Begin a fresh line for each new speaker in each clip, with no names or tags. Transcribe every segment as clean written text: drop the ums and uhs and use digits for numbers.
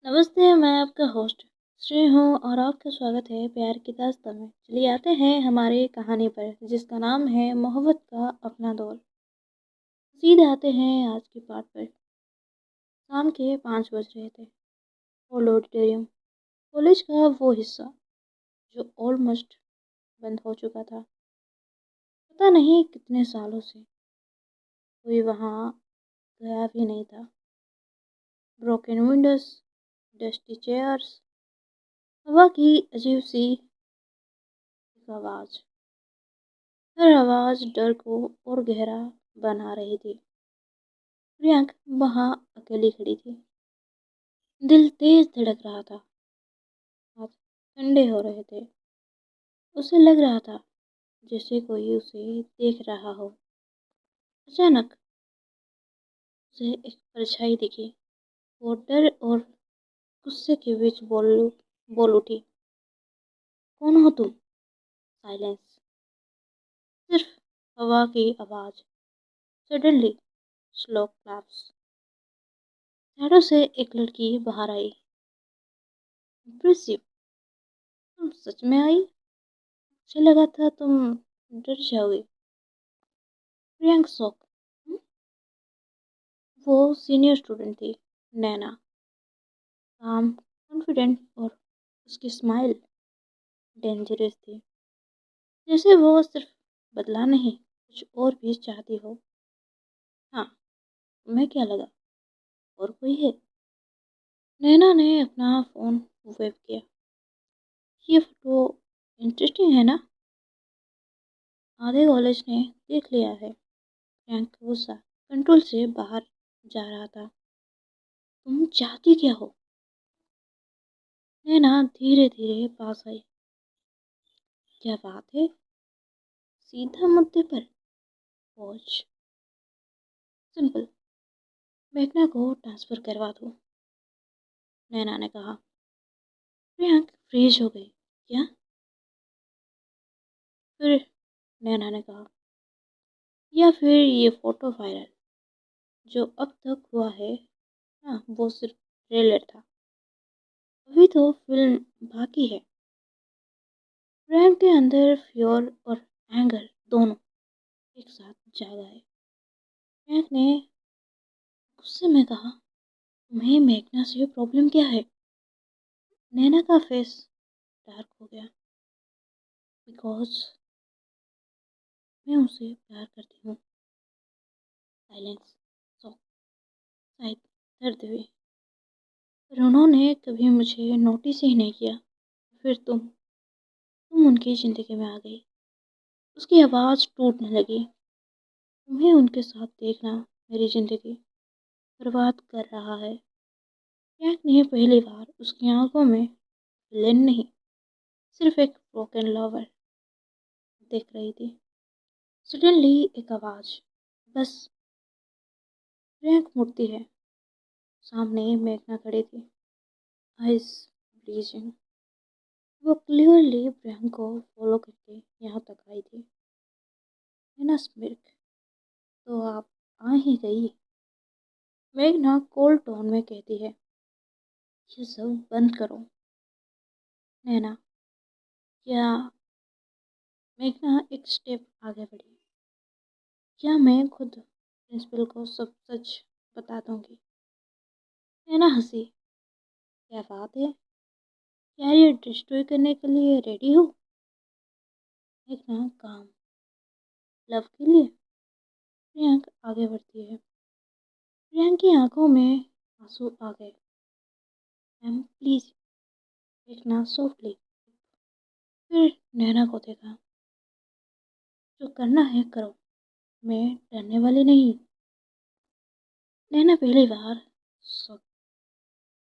नमस्ते, मैं आपका होस्ट श्री हूँ और आपका स्वागत है प्यार की दास्तां में। चलिए आते हैं हमारी कहानी पर जिसका नाम है मोहब्बत का अपना दौर। सीधे आते हैं आज के पार्ट पर। शाम के 5 बज रहे थे। हॉल ऑडिटोरियम, कॉलेज का वो हिस्सा जो ऑलमोस्ट बंद हो चुका था। पता नहीं कितने सालों से कोई वहाँ गया भी नहीं था। ब्रोकन विंडोज, डस्टी चेयर्स, हवा की अजीब सी आवाज़। हर आवाज़ डर को और गहरा बना रही थी। प्रियंक वहाँ अकेली खड़ी थी। दिल तेज धड़क रहा था, हाथ ठंडे हो रहे थे। उसे लग रहा था जैसे कोई उसे देख रहा हो। अचानक उसे एक परछाई दिखी। वो डर और गुस्से के बीच बोल उठी, कौन हो तुम? साइलेंस, सिर्फ हवा की आवाज़। Suddenly slow claps. शैडो से एक लड़की बाहर आई। इम्प्रेसिव, तुम सच में आई? मुझे लगा था तुम डर जाओगे। प्रियंक शॉक। वो सीनियर स्टूडेंट थी, नैना। काम, कॉन्फिडेंट और उसकी स्माइल डेंजरस थी। जैसे वो सिर्फ बदला नहीं, कुछ और भी चाहती हो। हाँ, तुम्हें क्या लगा और कोई है? नैना ने अपना फ़ोन वेव किया। ये फोटो इंटरेस्टिंग है ना? आधे कॉलेज ने देख लिया है। प्रियंक गुस्सा कंट्रोल से बाहर जा रहा था। तुम चाहती क्या हो? नैना धीरे धीरे पास आई। क्या बात है? सीधा मुद्दे पर पहुंच। सिंपल, मेघना को ट्रांसफ़र करवा दो, नैना ने कहा। प्रियंक फ्रीज हो गई। क्या? फिर नैना ने कहा, या फिर ये फोटो वायरल जो अब तक हुआ है ना, वो सिर्फ ट्रेलर था। अभी तो फिल्म बाकी है। प्रियंक के अंदर फ्योर और एंगर दोनों एक साथ जाग आए। प्रियंक ने गुस्से में कहा, तुम्हें मेघना से प्रॉब्लम क्या है? नैना का फेस डार्क हो गया। बिकॉज मैं उसे प्यार करती हूँ। साइलेंस, शॉक, शायद दर्द भी। पर उन्होंने कभी मुझे नोटिस ही नहीं किया। फिर तुम उनकी ज़िंदगी में आ गई। उसकी आवाज़ टूटने लगी। तुम्हें उनके साथ देखना मेरी ज़िंदगी बर्बाद कर रहा है। प्रियंक ने पहली बार उसकी आंखों में विलेन नहीं, सिर्फ एक ब्रोकन लवर देख रही थी। सडनली एक आवाज़, बस। प्रियंक मुड़ती है। सामने मेघना खड़ी थी, आइज ब्लीजिंग। वो क्लियरली प्रियंक को फॉलो करके यहाँ तक आई थी। है ना स्मिर्क, तो आप आ ही गई। मेघना कोल्ड टोन में कहती है, ये सब बंद करो। नैना, क्या? मेघना एक स्टेप आगे बढ़ी। क्या मैं खुद प्रिंसिपल को सब सच बता दूंगी? नैना हंसी। क्या बात है? कैरियर डिस्ट्रॉय करने के लिए रेडी हो? मेघना काम, लव के लिए? प्रियंक आगे बढ़ती है। प्रियंक की आंखों में आंसू आ गए। मैम प्लीज, देखना सॉफ्टली। फिर नैना को देखा। जो करना है करो, मैं डरने वाली नहीं। नैना पहली बार शॉक।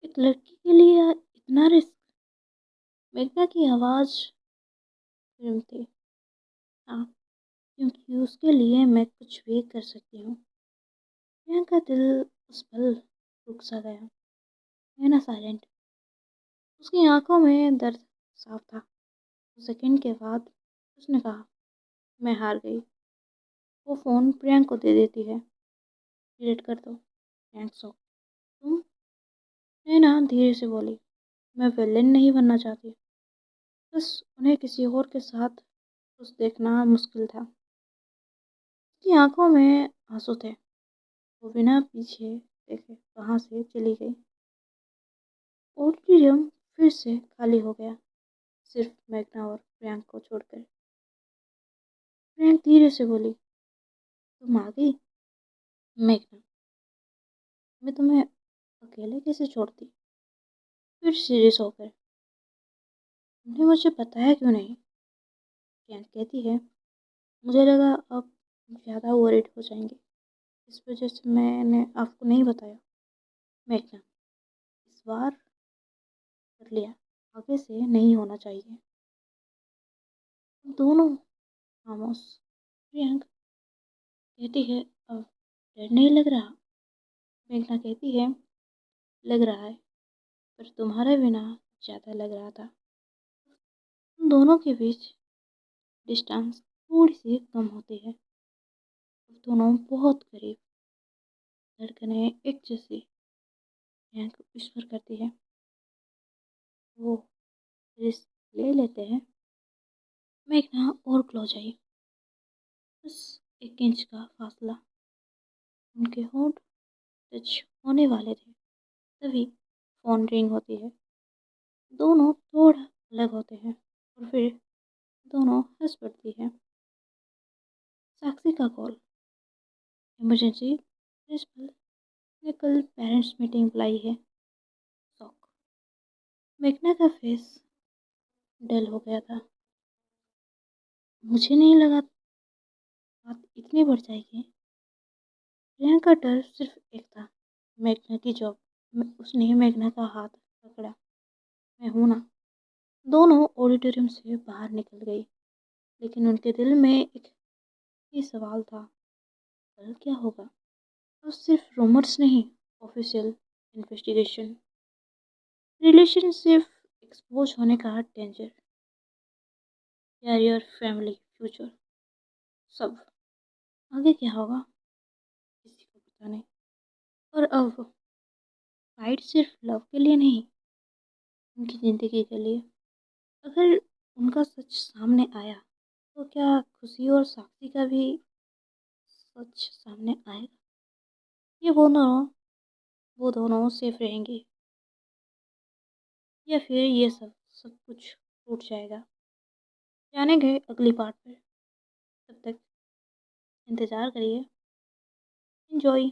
एक लड़की के लिए इतना रिस्क? मेघना की आवाज़ फिल्म थी। हाँ, क्योंकि उसके लिए मैं कुछ भी कर सकती हूँ। प्रियंका का दिल उस पल रुक सा गया। नैना साइलेंट, उसकी आंखों में दर्द साफ था। सेकंड के बाद उसने कहा, मैं हार गई। वो फ़ोन प्रियंक को दे देती है। डिलीट कर दो। थैंक्स हो तुम। नैना धीरे से बोली, मैं विलेन नहीं बनना चाहती, बस उन्हें किसी और के साथ खुश देखना मुश्किल था। उसकी आंखों में आंसू थे। वो बिना पीछे देखे वहां से चली गई। ऑडिटोरियम फिर से खाली हो गया, सिर्फ मेघना और प्रियंक को छोड़कर। प्रियंक धीरे से बोली, तुम आ गई। मेघना, मैं तुम्हें अकेले कैसे छोड़ती। फिर सीरियस होकर, तुमने मुझे बताया क्यों नहीं। प्रियंक कहती है, मुझे लगा आप ज़्यादा वरीड हो जाएंगे, इस वजह से मैंने आपको नहीं बताया। मेघना, इस बार कर लिया, आगे से नहीं होना चाहिए। दोनों खामोश। प्रियंक कहती है, अब डर नहीं लग रहा। मेघना कहती है, लग रहा है, पर तुम्हारे बिना ज़्यादा लग रहा था। उन दोनों के बीच डिस्टेंस थोड़ी सी कम होती है। अब दोनों बहुत करीब, धड़कनें एक जैसी। प्रियंक विस्पर करती है, वो रिस्क ले लेते हैं। मेघना और क्लोज आई, बस 1 इंच का फासला। उनके होंठ टच होने वाले थे, तभी फोन रिंग होती है। दोनों थोड़ा अलग होते हैं और फिर दोनों हंस पड़ती है। साक्षी का कॉल, इमरजेंसी, प्रिंसिपल ने कल पेरेंट्स मीटिंग बुलाई है। शॉक। मेघना का फेस डल हो गया था। मुझे नहीं लगा बात इतनी बढ़ जाएगी। प्रियंका का डर सिर्फ एक था, मेघना की जॉब। उसने मेघना का हाथ पकड़ा, मैं हूं ना। दोनों ऑडिटोरियम से बाहर निकल गई, लेकिन उनके दिल में एक ही सवाल था, कल क्या होगा। और सिर्फ रूमर्स नहीं, ऑफिशियल इन्वेस्टिगेशन, रिलेशनशिप एक्सपोज होने का डेंजर, कैरियर, फैमिली, फ्यूचर, सब। आगे क्या होगा किसी को पता नहीं। और अब फाइट सिर्फ लव के लिए नहीं, उनकी ज़िंदगी के लिए। अगर उनका सच सामने आया तो क्या खुशी और साक्षी का भी सच सामने आएगा। ये वो दोनों सेफ रहेंगे या फिर ये सब सब कुछ टूट जाएगा। जानेंगे अगली पार्ट पर। तब तक इंतज़ार करिए। एंजॉय।